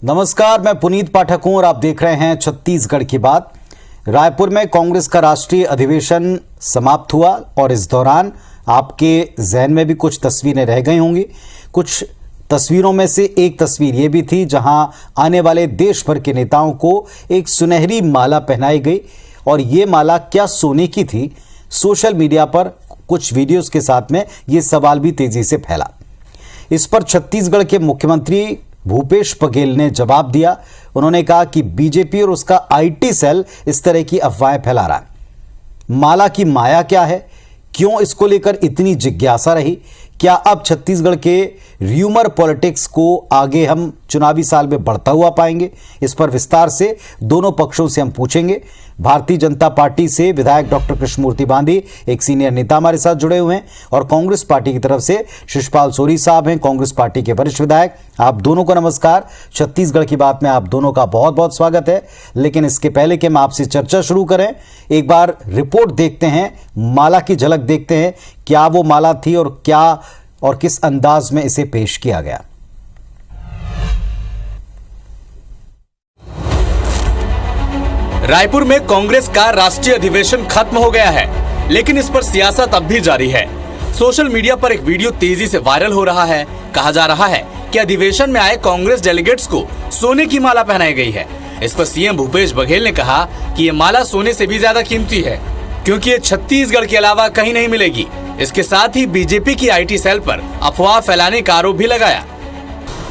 नमस्कार, मैं पुनीत पाठक हूं और आप देख रहे हैं छत्तीसगढ़ की बात। रायपुर में कांग्रेस का राष्ट्रीय अधिवेशन समाप्त हुआ और इस दौरान आपके जहन में भी कुछ तस्वीरें रह गई होंगी। कुछ तस्वीरों में से एक तस्वीर ये भी थी जहां आने वाले देश भर के नेताओं को एक सुनहरी माला पहनाई गई और ये माला क्या सोने की थी। सोशल मीडिया पर कुछ वीडियोस के साथ में ये सवाल भी तेजी से फैला। इस पर छत्तीसगढ़ के मुख्यमंत्री भूपेश बघेल ने जवाब दिया। उन्होंने कहा कि बीजेपी और उसका आईटी सेल इस तरह की अफवाहें फैला रहा है। माला की माया क्या है, क्यों इसको लेकर इतनी जिज्ञासा रही, क्या अब छत्तीसगढ़ के र्यूमर पॉलिटिक्स को आगे हम चुनावी साल में बढ़ता हुआ पाएंगे, इस पर विस्तार से दोनों पक्षों से हम पूछेंगे। भारतीय जनता पार्टी से विधायक डॉक्टर कृष्णमूर्ति बांदी एक सीनियर नेता हमारे साथ जुड़े हुए हैं और कांग्रेस पार्टी की तरफ से शिषपाल सोरी साहब हैं, कांग्रेस पार्टी के वरिष्ठ विधायक। आप दोनों को नमस्कार। छत्तीसगढ़ की बात में आप दोनों का बहुत बहुत स्वागत है। लेकिन इसके पहले कि हम आपसे चर्चा शुरू करें, एक बार रिपोर्ट देखते हैं, माला की झलक देखते हैं, क्या वो माला थी और क्या और किस अंदाज में इसे पेश किया गया। रायपुर में कांग्रेस का राष्ट्रीय अधिवेशन खत्म हो गया है, लेकिन इस पर सियासत अब भी जारी है। सोशल मीडिया पर एक वीडियो तेजी से वायरल हो रहा है। कहा जा रहा है कि अधिवेशन में आए कांग्रेस डेलीगेट्स को सोने की माला पहनाई गई है। इस पर सीएम भूपेश बघेल ने कहा कि ये माला सोने से भी ज्यादा कीमती है, क्योंकि ये छत्तीसगढ़ के अलावा कहीं नहीं मिलेगी। इसके साथ ही बीजेपी की आईटी सेल पर अफवाह फैलाने का आरोप भी लगाया।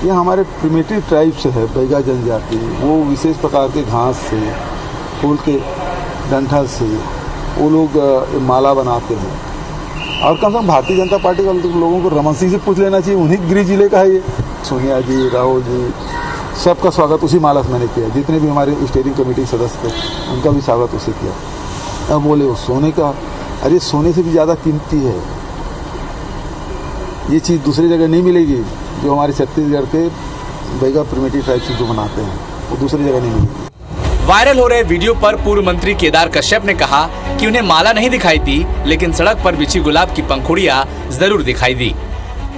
ये हमारे प्रिमिटिव ट्राइब से है, बैगा जनजाति, वो विशेष प्रकार के घास से, फूल के डंठल से वो लोग माला बनाते हैं। और कम से कम भारतीय जनता पार्टी के लोगों को रमन सिंह से पूछ लेना चाहिए, उन्हीं गृह जिले का है ये। सोनिया जी, राहुल जी, सबका स्वागत उसी माला से मैंने किया। जितने भी हमारे स्टेयरिंग कमेटी सदस्य थे उनका भी स्वागत उसे किया। अब बोले वो सोने का, अरे सोने से भी ज़्यादा कीमती है। ये चीज़ दूसरी जगह नहीं मिलेगी। जो हमारे छत्तीसगढ़ के बैगा प्रिमिटिव ट्राइब से जो बनाते हैं वो दूसरी जगह नहीं मिलेगी। वायरल हो रहे वीडियो पर पूर्व मंत्री केदार कश्यप ने कहा कि उन्हें माला नहीं दिखाई दी, लेकिन सड़क पर बिछी गुलाब की पंखुड़ियां जरूर दिखाई दी।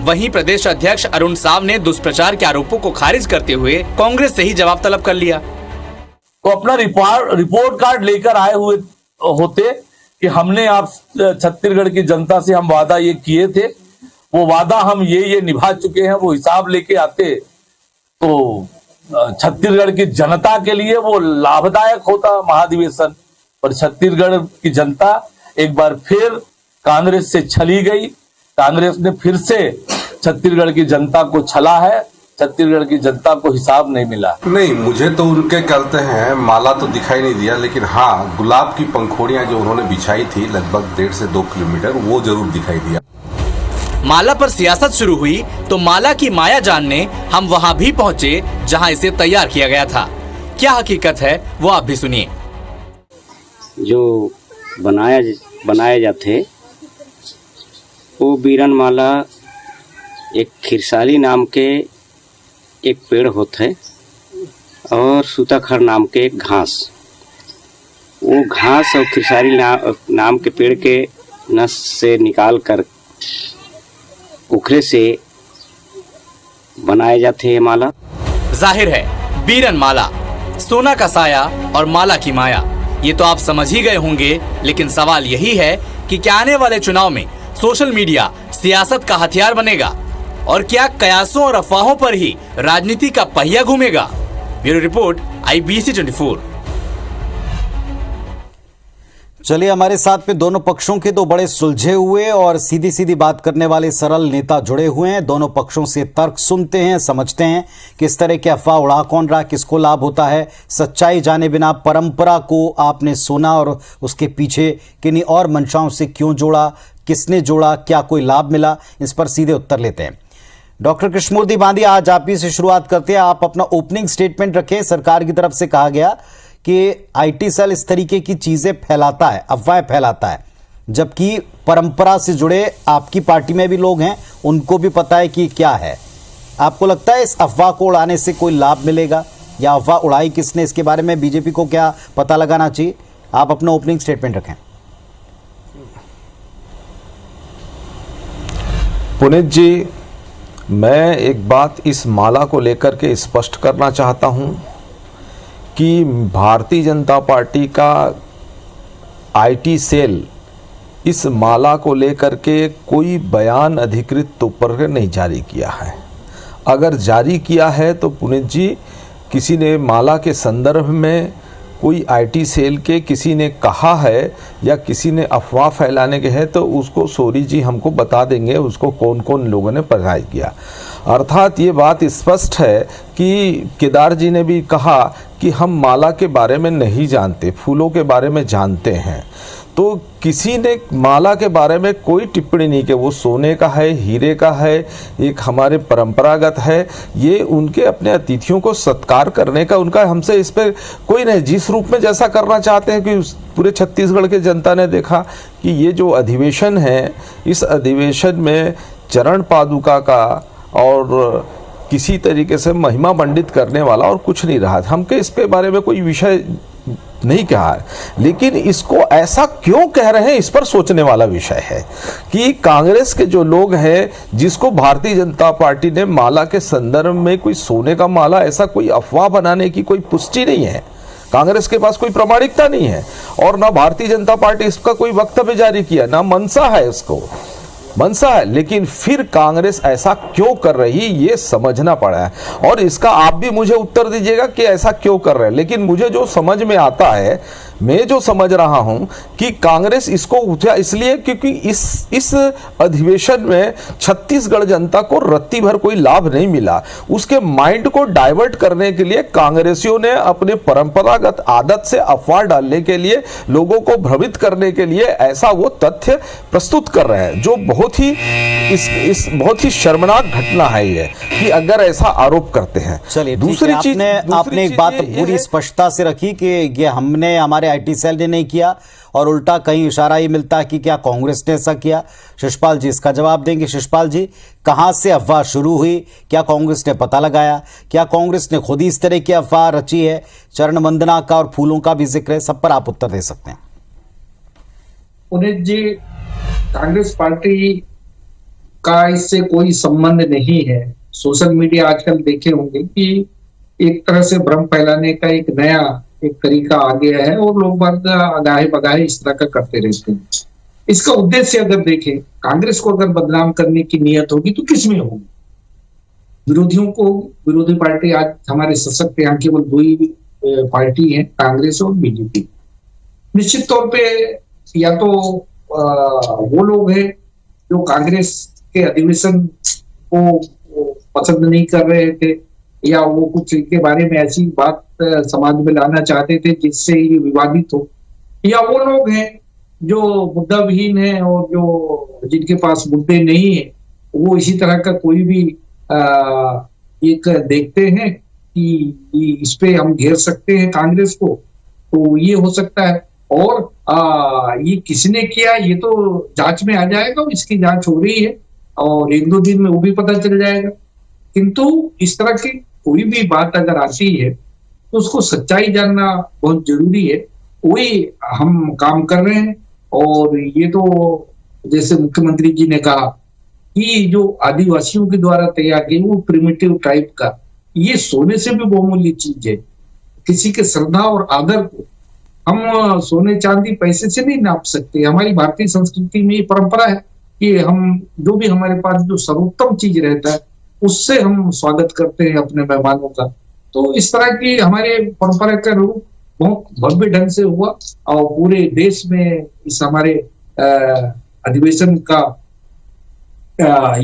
वहीं प्रदेश अध्यक्ष अरुण साव ने दुष्प्रचार के आरोपों को खारिज करते हुए कांग्रेस से ही जवाब तलब कर लिया। तो अपना रिपोर्ट कार्ड लेकर आए हुए होते कि हमने आप छत्तीसगढ़ की जनता से हम वादा ये किए थे, वो वादा हम ये निभा चुके हैं, वो हिसाब लेके आते तो छत्तीसगढ़ की जनता के लिए वो लाभदायक होता महाधिवेशन। पर छत्तीसगढ़ की जनता एक बार फिर कांग्रेस से छली गई। कांग्रेस ने फिर से छत्तीसगढ़ की जनता को छला है। छत्तीसगढ़ की जनता को हिसाब नहीं मिला। नहीं, मुझे तो उनके कहते हैं माला तो दिखाई नहीं दिया, लेकिन हाँ गुलाब की पंखुड़ियां जो उन्होंने बिछाई थी लगभग 1.5 से 2 किलोमीटर, वो जरूर दिखाई दिया। माला पर सियासत शुरू हुई तो माला की माया जानने हम वहां भी पहुंचे जहां इसे तैयार किया गया था। क्या हकीकत है वो आप भी सुनिए। जो बनाए जाते वो बीरन माला एक खिरसाली नाम के एक पेड़ होता है और सूताखर नाम के एक घास। वो घास और खिरसाली नाम के पेड़ के नस से निकाल कर उखरे से बनाए जाते हैं माला। जाहिर है बीरन माला, सोना का साया और माला की माया, ये तो आप समझ ही गए होंगे। लेकिन सवाल यही है कि क्या आने वाले चुनाव में सोशल मीडिया सियासत का हथियार बनेगा और क्या कयासों और अफवाहों पर ही राजनीति का पहिया घूमेगा। Bureau report, IBC 24। चलिए, हमारे साथ में दोनों पक्षों के दो बड़े सुलझे हुए और सीधी सीधी बात करने वाले सरल नेता जुड़े हुए हैं। दोनों पक्षों से तर्क सुनते हैं, समझते हैं किस तरह के अफवाह उड़ा कौन रहा, किसको लाभ होता है। सच्चाई जाने बिना परंपरा को आपने सोना और उसके पीछे किन्हीं और मंशाओं से क्यों जोड़ा, किसने जोड़ा, क्या कोई लाभ मिला, इस पर सीधे उत्तर लेते हैं। डॉक्टर कृष्णमूर्ति बांदी, आज आप ही से शुरुआत करते हैं। आप अपना ओपनिंग स्टेटमेंट रखें। सरकार की तरफ से कहा गया कि आईटी सेल इस तरीके की चीजें फैलाता है, अफवाहें फैलाता है, जबकि परंपरा से जुड़े आपकी पार्टी में भी लोग हैं, उनको भी पता है कि क्या है। आपको लगता है इस अफवाह को उड़ाने से कोई लाभ मिलेगा, या अफवाह उड़ाई किसने, इसके बारे में बीजेपी को क्या पता लगाना चाहिए? आप अपना ओपनिंग स्टेटमेंट रखें। पुनीत जी, मैं एक बात इस माला को लेकर के स्पष्ट करना चाहता हूं कि भारतीय जनता पार्टी का आईटी सेल इस माला को लेकर के कोई बयान अधिकृत तौर पर नहीं जारी किया है। अगर जारी किया है तो पुनीत जी, किसी ने माला के संदर्भ में कोई आईटी सेल के किसी ने कहा है या किसी ने अफवाह फैलाने के है तो उसको सोरी जी हमको बता देंगे उसको कौन कौन लोगों ने पढ़ाई किया। अर्थात ये बात स्पष्ट है कि केदार जी ने भी कहा कि हम माला के बारे में नहीं जानते, फूलों के बारे में जानते हैं। तो किसी ने माला के बारे में कोई टिप्पणी नहीं की, वो सोने का है, हीरे का है, एक हमारे परंपरागत है। ये उनके अपने अतिथियों को सत्कार करने का उनका हमसे इस पर कोई नहीं। जिस रूप में जैसा करना चाहते हैं कि पूरे छत्तीसगढ़ के जनता ने देखा कि ये जो अधिवेशन है, इस अधिवेशन में चरण पादुका का और किसी तरीके से महिमा मंडित करने वाला और कुछ नहीं रहा। हमके इस पे बारे में कोई विषय नहीं कहा है, लेकिन इसको ऐसा क्यों कह रहे हैं इस पर सोचने वाला विषय है कि कांग्रेस के जो लोग हैं, जिसको भारतीय जनता पार्टी ने माला के संदर्भ में कोई सोने का माला, ऐसा कोई अफवाह बनाने की कोई पुष्टि नहीं है। कांग्रेस के पास कोई प्रामाणिकता नहीं है और ना भारतीय जनता पार्टी इसका कोई वक्तव्य जारी किया, ना मनसा है, इसको मनसा है। लेकिन फिर कांग्रेस ऐसा क्यों कर रही, ये समझना पड़ा है और इसका आप भी मुझे उत्तर दीजिएगा कि ऐसा क्यों कर रहे हैं। लेकिन मुझे जो समझ में आता है, मैं जो समझ रहा हूं कि कांग्रेस इसको उठा इसलिए क्योंकि इस अधिवेशन में छत्तीसगढ़ जनता को रत्ती भर कोई लाभ नहीं मिला। उसके माइंड को डाइवर्ट करने के लिए कांग्रेसियों ने अपने परंपरागत आदत से अफवाह डालने के लिए, लोगों को भ्रमित करने के लिए ऐसा वो तथ्य प्रस्तुत कर रहे हैं, जो बहुत ही शर्मनाक घटना है ये कि अगर ऐसा आरोप करते हैं। चलिए, दूसरी चीज आपने एक बात पूरी स्पष्टता से रखी कि ये हमने, हमारे आईटी सेल ने नहीं किया और उल्टा कहीं इशारा ये मिलता है कि क्या कांग्रेस ने ऐसा किया। शिषपाल जी इसका जवाब देंगे। शिषपाल जी, कहां से अफवाह शुरू हुई, क्या कांग्रेस ने पता लगाया, क्या कांग्रेस ने खुद ही इस तरह की अफवाह रची है? चरण वंदना का और फूलों का भी जिक्र है, सब पर आप उत्तर दे सकते हैं। पुनीत जी, कांग्रेस पार्टी का इससे कोई संबंध नहीं है। सोशल मीडिया आजकल देखे होंगे कि एक तरह से भ्रम फैलाने का एक नया तरीका आ गया है और लोग बात अगाहे बगाहे इस तरह का करते रहते हैं। इसका उद्देश्य अगर देखें, कांग्रेस को अगर बदनाम करने की नियत होगी तो किसमें होगी? विरोधियों को, विरोधी पार्टी आज हमारे सशक्त यहाँ केवल दो ही पार्टी है, कांग्रेस और बीजेपी। निश्चित तौर पे या तो वो लोग हैं जो कांग्रेस के अधिवेशन को पसंद नहीं कर रहे थे या वो कुछ के बारे में ऐसी बात समाज में लाना चाहते थे जिससे ये विवादित हो, या वो लोग हैं जो मुद्दा विहीन है और जो जिनके पास मुद्दे नहीं है, वो इसी तरह का कोई भी एक देखते हैं कि इस पे हम घेर सकते हैं कांग्रेस को, तो ये हो सकता है। और ये किसने किया ये तो जांच में आ जाएगा, इसकी जांच हो रही है और एक दो दिन में वो भी पता चल जाएगा। किंतु इस तरह की कोई भी बात अगर आती है तो उसको सच्चाई जानना बहुत जरूरी है। वही हम काम कर रहे हैं और ये तो जैसे मुख्यमंत्री जी ने कहा कि जो आदिवासियों के द्वारा तैयार की वो प्रिमिटिव टाइप का, ये सोने से भी बहुमूल्य चीज है। किसी के श्रद्धा और आदर को हम सोने चांदी पैसे से नहीं नाप सकते। हमारी भारतीय संस्कृति में ये परंपरा है कि हम जो भी हमारे पास जो सर्वोत्तम चीज रहता है उससे हम स्वागत करते हैं अपने मेहमानों का। तो इस तरह की हमारे परंपरा का रूप बहुत भव्य ढंग से हुआ और पूरे देश में इस हमारे अधिवेशन का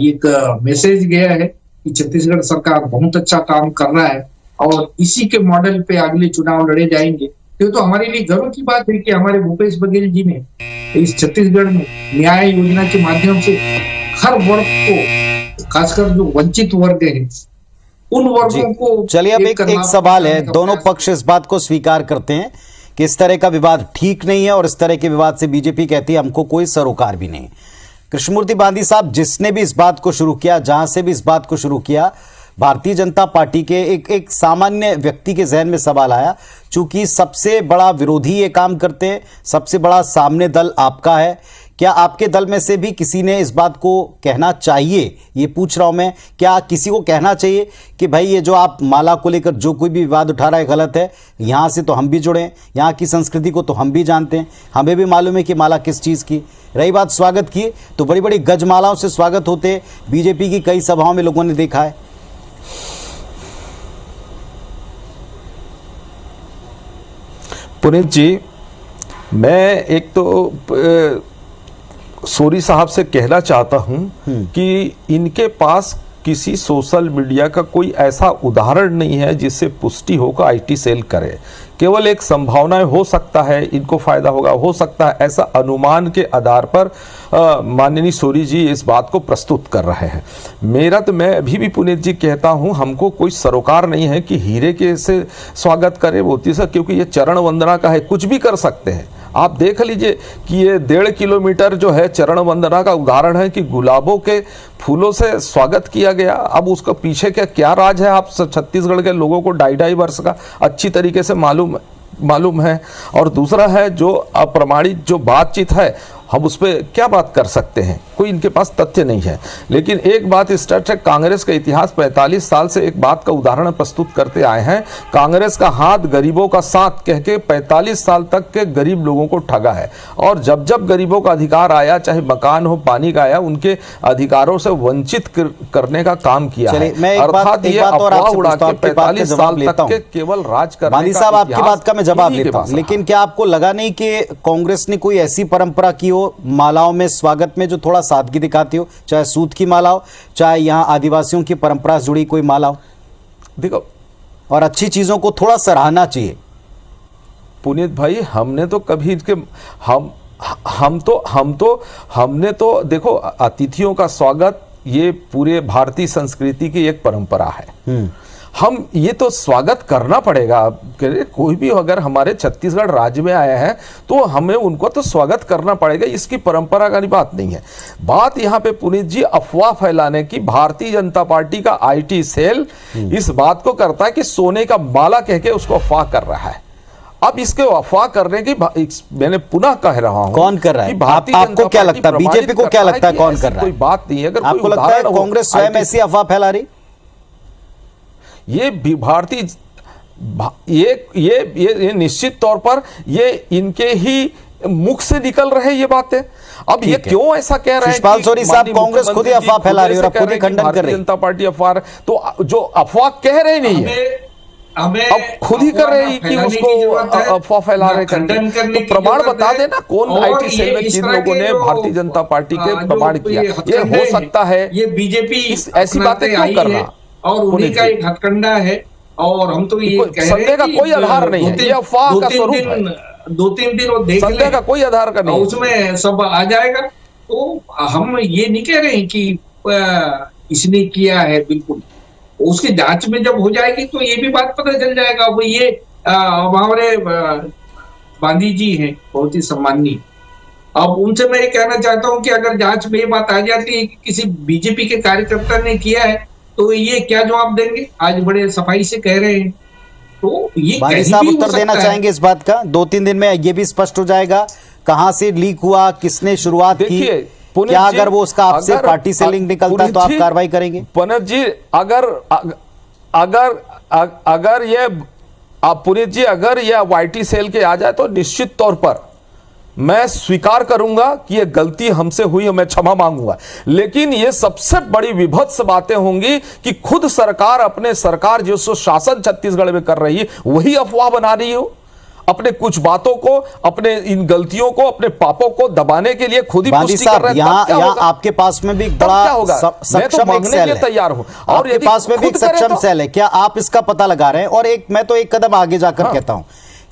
एक मैसेज गया है कि छत्तीसगढ़ सरकार बहुत अच्छा काम कर रहा है और इसी के मॉडल पे अगले चुनाव लड़े जाएंगे। तो हमारे लिए गर्व की बात है कि हमारे भूपेश बघेल जी ने इस छत्तीसगढ़ में न्याय योजना के माध्यम से हर वर्ग को, खासकर जो वंचित वर्ग है, उन वर्गों को। चलिए, अब एक सवाल है, दोनों पक्ष इस बात को स्वीकार करते हैं कि इस तरह का विवाद ठीक नहीं है और इस तरह के विवाद से बीजेपी कहती है हमको कोई सरोकार भी नहीं। कृष्णमूर्ति बांदी साहब, जिसने भी इस बात को शुरू किया, जहां से भी इस बात को शुरू किया, भारतीय जनता पार्टी के एक सामान्य व्यक्ति के जहन में सवाल आया, चूंकि सबसे बड़ा विरोधी ये काम करते हैं, सबसे बड़ा सामने दल आपका है, क्या आपके दल में से भी किसी ने इस बात को कहना चाहिए, ये पूछ रहा हूं मैं, क्या किसी को कहना चाहिए कि भाई ये जो आप माला को लेकर जो कोई भी विवाद उठा रहा है गलत है, यहाँ से तो हम भी जुड़े हैं, यहाँ की संस्कृति को तो हम भी जानते हैं, हमें भी मालूम है कि माला किस चीज़ की। रही बात स्वागत की, तो बड़ी बड़ी गजमालाओं से स्वागत होते बीजेपी की कई सभाओं में लोगों ने देखा है। पुनीत जी, मैं एक तो सोरी साहब से कहना चाहता हूं कि इनके पास किसी सोशल मीडिया का कोई ऐसा उदाहरण नहीं है जिससे पुष्टि होकर आईटी सेल करे। केवल एक संभावना हो सकता है इनको फायदा होगा, हो सकता है, ऐसा अनुमान के आधार पर माननीय सोरी जी इस बात को प्रस्तुत कर रहे हैं। मेरा तो, मैं अभी भी पुनीत जी कहता हूं, हमको कोई सरोकार नहीं है कि हीरे के से स्वागत करे मोती से, क्योंकि ये चरण वंदना का है, कुछ भी कर सकते हैं। आप देख लीजिए कि ये 1.5 किलोमीटर जो है चरण वंदना का उदाहरण है कि गुलाबों के फूलों से स्वागत किया गया। अब उसका पीछे क्या राज है, आप छत्तीसगढ़ के लोगों को 2.5 वर्ष का अच्छी तरीके से मालूम है। और दूसरा है जो अप्रमाणित जो बातचीत है, हम उस पर क्या बात कर सकते हैं, कोई इनके पास तथ्य नहीं है। लेकिन एक बात स्पष्ट है, कांग्रेस का इतिहास 45 साल से एक बात का उदाहरण प्रस्तुत करते आए हैं। कांग्रेस का हाथ गरीबों का साथ कह के 45 साल तक के गरीब लोगों को ठगा है, और जब जब गरीबों का अधिकार आया, चाहे मकान हो, पानी का आया, उनके अधिकारों से वंचित करने का काम किया है। अर्थात ये अफवाह उड़ा के 45 साल तक के केवल राज करने मानी साहब, आपकी बात का मैं जवाब लेता हूं, लेकिन क्या आपको लगा नहीं कि कांग्रेस ने कोई ऐसी परंपरा की हो मालाओं में स्वागत में जो थोड़ा सादगी दिखाती हो, चाहे सूत की माला हो, चाहे यहां आदिवासियों की परंपरा से जुड़ी कोई माला हो? देखो, और अच्छी चीजों को थोड़ा सराहना चाहिए। पुनीत भाई, हमने तो कभी इसके हमने तो देखो, अतिथियों का स्वागत ये पूरे भारतीय संस्कृति की एक परंपरा है। हम ये तो स्वागत करना पड़ेगा। कोई भी अगर हमारे छत्तीसगढ़ राज्य में आया है तो हमें उनको तो स्वागत करना पड़ेगा, इसकी परंपरा का बात नहीं है। बात यहाँ पे पुनीत जी अफवाह फैलाने की, भारतीय जनता पार्टी का आईटी सेल इस बात को करता है कि सोने का माला कह के उसको अफवाह कर रहा है। अब इसके अफवाह करने की मैंने पुनः कह रहा हूं, कौन कर रहा है? आपको क्या लगता है, बीजेपी को क्या लगता है कौन कर रहा है? कोई बात नहीं है। अगर आपको लगता है कांग्रेस स्वयं ऐसी अफवाह फैला रही? ये भारतीय ये निश्चित तौर पर ये इनके ही मुख से निकल रहे ये बातें। अब ये क्यों ऐसा कह रहे हैं? शिषपाल सोरी साहब, कांग्रेस खुद ही अफवाह फैला रही है और खुद ही खंडन कर रही है। जनता पार्टी अफवाह, तो जो अफवाह कह रहे नहीं है, अब खुद ही कर रहे हैं कि उसको अफवाह फैला रहे हैं। तो प्रमाण बता देना कौन आईटी सेल में जिन लोगों ने भारतीय जनता पार्टी के प्रमाण किया। ये हो सकता है, ये बीजेपी ऐसी बातें क्यों करना, और उन्हीं का एक हथकंडा है। और हम तो ये कह रहे हैं का कोई आधार नहीं है, ये अफवाह का स्वरूप है। 2-3 दिन वो देख संदेह का कोई आधार का नहीं, उसमें सब आ जाएगा। तो हम ये नहीं कह रहे हैं कि इसने किया है, बिल्कुल उसकी जांच में जब हो जाएगी तो ये भी बात पता चल जाएगा। वो ये हमारे गांधी जी हैं, बहुत ही सम्माननीय। अब उनसे मैं ये कहना चाहता हूं कि अगर जांच में ये बात आ जाती है कि किसी बीजेपी के कार्यकर्ता ने किया है तो ये क्या जवाब देंगे? आज बड़े सफाई से कह रहे हैं, तो ये बानी साहब उत्तर देना चाहेंगे इस बात का? 2-3 दिन में ये भी स्पष्ट हो जाएगा कहां से लीक हुआ, किसने शुरुआत की, क्या अगर वो उसका आपसे पार्टी से लिंक निकलता है तो आप कार्रवाई करेंगे? पुनीत जी, अगर ये पुनीत जी अगर ये वाईटी सेल के आ जाए तो निश्चित तौर पर मैं स्वीकार करूंगा कि ये गलती हमसे हुई है, मैं क्षमा मांगूंगा। लेकिन ये सबसे बड़ी विभत्स बातें होंगी कि खुद सरकार अपने सरकार जो शासन छत्तीसगढ़ में कर रही है वही अफवाह बना रही हो, अपने कुछ बातों को, अपने इन गलतियों को, अपने पापों को दबाने के लिए खुद ही पुष्टि कर रहे हैं। यहाँ आपके पास में भी एक बड़ा सक्षम एक सेल है, तैयार हूं, और आपके पास में भी एक सक्षम सेल है, क्या आप इसका पता लगा रहे हैं? और मैं तो एक कदम आगे जाकर कहता हूं,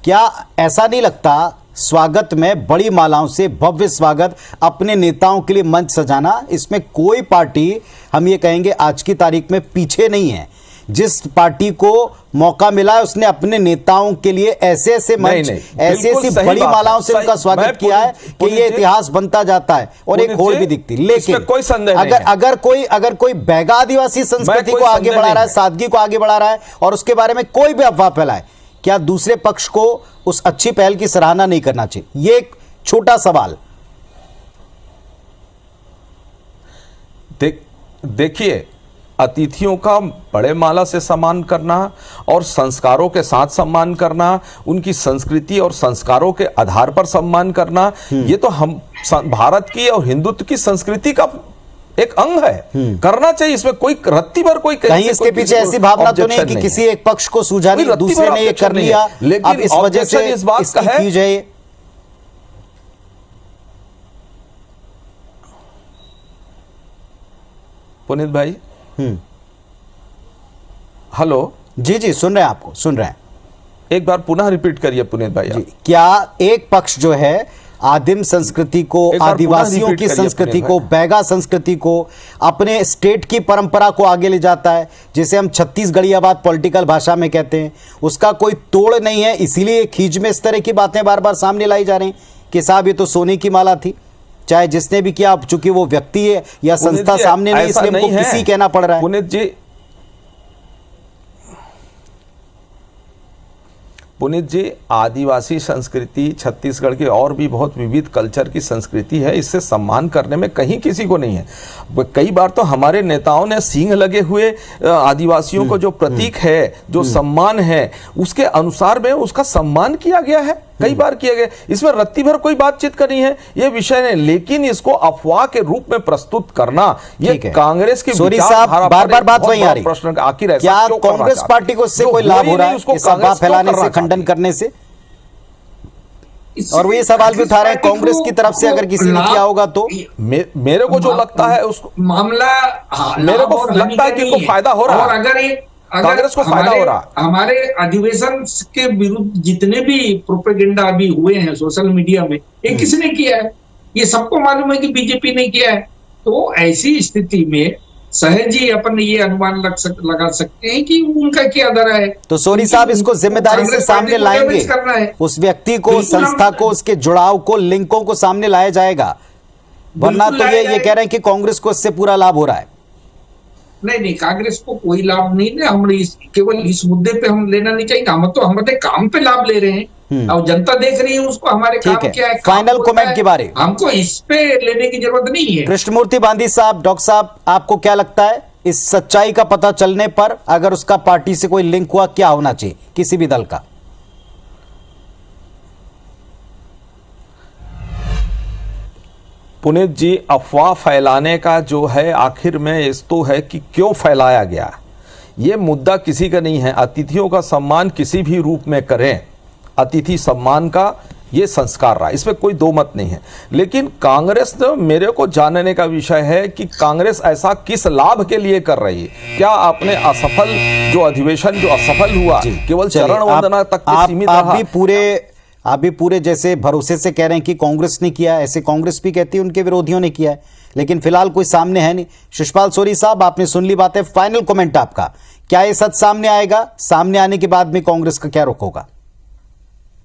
क्या ऐसा नहीं लगता स्वागत में बड़ी मालाओं से भव्य स्वागत, अपने नेताओं के लिए मंच सजाना, इसमें कोई पार्टी, हम ये कहेंगे आज की तारीख में, पीछे नहीं है। जिस पार्टी को मौका मिला है उसने अपने नेताओं के लिए ऐसे ऐसे मंच, ऐसी बड़ी मालाओं से उनका स्वागत किया है कि ये इतिहास बनता जाता है और एक होड़ भी दिखती। लेकिन कोई संदेह अगर कोई बैगा आदिवासी संस्कृति को आगे बढ़ा रहा है, सादगी को आगे बढ़ा रहा है और उसके बारे में कोई भी अफवाह फैलाए, क्या दूसरे पक्ष को उस अच्छी पहल की सराहना नहीं करना चाहिए? ये एक छोटा सवाल। देखिए, अतिथियों का बड़े माला से सम्मान करना और संस्कारों के साथ सम्मान करना, उनकी संस्कृति और संस्कारों के आधार पर सम्मान करना, ये तो हम भारत की और हिंदुत्व की संस्कृति का एक अंग है। करना चाहिए, इसमें कोई रत्ती भर कोई कहीं इसके पीछे ऐसी भावना तो नहीं कि किसी एक पक्ष को सूझाने दूसरे ने ये कर लिया, लेकिन अब इस वजह से इस बात का है की जाए। पुनीत भाई, हेलो। जी जी, सुन रहे हैं, आपको सुन रहे हैं। एक बार पुनः रिपीट करिए पुनीत भाई। जी, क्या एक पक्ष जो है आदिम संस्कृति को, आदिवासियों की संस्कृति को, बैगा संस्कृति को, अपने स्टेट की परंपरा को आगे ले जाता है, जिसे हम छत्तीसगढ़ियाबाद पॉलिटिकल भाषा में कहते हैं, उसका कोई तोड़ नहीं है, इसीलिए खींच में इस तरह की बातें बार बार सामने लाई जा रही हैं कि साहब ये तो सोने की माला थी। चाहे जिसने भी किया, चूंकि वो व्यक्ति है या संस्था सामने नहीं, इसलिए हमको किसी कहना पड़ रहा है। पुनीत जी, आदिवासी संस्कृति छत्तीसगढ़ की और भी बहुत विविध कल्चर की संस्कृति है, इससे सम्मान करने में कहीं किसी को नहीं है। कई बार तो हमारे नेताओं ने सींग लगे हुए आदिवासियों को जो प्रतीक है, जो सम्मान है, उसके अनुसार में उसका सम्मान किया गया है, कई बार किया गया। इसमें रत्ती भर कोई बातचीत करनी है ये विषय नहीं, लेकिन इसको अफवाह के रूप में प्रस्तुत करना, ये कांग्रेस की विचारधारा बार बार बात वही आ रही। प्रश्न आखिर क्या कांग्रेस पार्टी को इससे कोई लाभ हो रहा है, इस अफवाह फैलाने से, खंडन करने से? और वो ये सवाल भी उठा रहे हैं कांग्रेस की तरफ से, अगर किसी ने किया होगा तो। मेरे को जो लगता है उसको मामला, मेरे को लगता है कि इनको फायदा हो रहा है, कांग्रेस को फायदा हो रहा। हमारे अधिवेशन के विरुद्ध जितने भी प्रोपेगेंडा अभी हुए हैं सोशल मीडिया में, ये किसने किया है? ये सबको मालूम है कि बीजेपी ने किया है। तो ऐसी स्थिति में सहज ही अपन ये अनुमान लगा सकते हैं कि उनका क्या दरा है। तो सोनी साहब इसको जिम्मेदारी से सामने लाएंगे, उस व्यक्ति को, संस्था को, उसके जुड़ाव को, लिंकों को सामने लाया जाएगा, वरना तो ये कह रहे हैं कि कांग्रेस को इससे पूरा लाभ हो रहा है। नहीं, कांग्रेस को कोई लाभ नहीं है। हम केवल इस मुद्दे पे हम लेना नहीं चाहिए। हम तो हमारे काम पे लाभ ले रहे हैं और जनता देख रही है उसको, हमारे काम क्या है। फाइनल कमेंट के बारे हमको इस पे लेने की जरूरत नहीं है। कृष्णमूर्ति बांदी साहब, डॉक्टर साहब, आपको क्या लगता है इस सच्चाई का पता चलने पर अगर उसका पार्टी से कोई लिंक हुआ, क्या होना चाहिए किसी भी दल का? पुनीत जी, अफवाह फैलाने का जो है आखिर में इस तो है कि क्यों फैलाया गया, ये मुद्दा किसी का नहीं है। अतिथियों का सम्मान किसी भी रूप में करें, अतिथि सम्मान का ये संस्कार रहा, इसमें कोई दो मत नहीं है। लेकिन कांग्रेस ने, मेरे को जानने का विषय है कि कांग्रेस ऐसा किस लाभ के लिए कर रही है। क्या आपने असफल जो अधिवेशन जो असफल हुआ केवल चरण वंदना तक सीमित रहा? आप भी पूरे जैसे भरोसे से कह रहे हैं कि कांग्रेस ने किया, ऐसे कांग्रेस भी कहती है उनके विरोधियों ने किया है, लेकिन फिलहाल कोई सामने है नहीं। शिषपाल सोरी साहब, आपने सुन ली बातें, फाइनल कमेंट आपका, क्या ये सच सामने आएगा? सामने आने के बाद में कांग्रेस का क्या रुख होगा?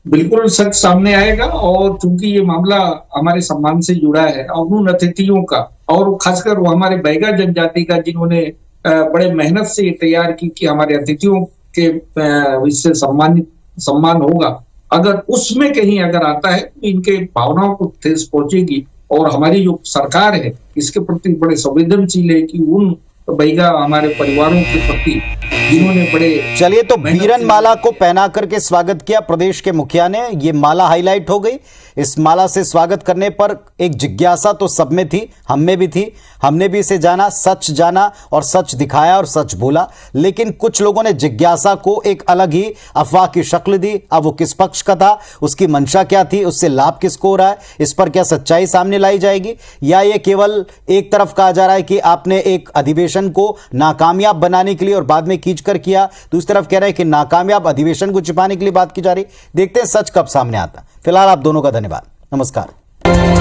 बिल्कुल सच सामने आएगा, और चूंकि ये मामला हमारे सम्मान से जुड़ा है और उन अतिथियों का, और खासकर वो हमारे बैगा जनजाति का, जिन्होंने बड़े मेहनत से ये तैयार की कि हमारे अतिथियों के इससे सम्मान होगा, अगर उसमें कहीं अगर आता है तो इनके भावनाओं को ठेस पहुंचेगी। और हमारी जो सरकार है इसके प्रति बड़े संवेदनशील है कि उन बैगा हमारे परिवारों के प्रति जिन्होंने बड़े। चलिए, तो बीरन माला को पहना करके स्वागत किया प्रदेश के मुखिया ने, ये माला हाईलाइट हो गई। इस माला से स्वागत करने पर एक जिज्ञासा तो सब में थी, हम में भी थी, हमने भी इसे जाना, सच जाना और सच दिखाया और सच बोला। लेकिन कुछ लोगों ने जिज्ञासा को एक अलग ही अफवाह की शक्ल दी। अब वो किस पक्ष का था, उसकी मंशा क्या थी, उससे लाभ किसको हो रहा है, इस पर क्या सच्चाई सामने लाई जाएगी, या ये केवल एक तरफ कहा जा रहा है कि आपने एक अधिवेशन को नाकामयाब बनाने के लिए और बाद में खींच कर किया, दूसरी तरफ कह रहे हैं कि नाकामयाब अधिवेशन को छिपाने के लिए बात की जा रही। देखते हैं सच कब सामने आता। फिलहाल आप दोनों का धन्यवाद, नमस्कार।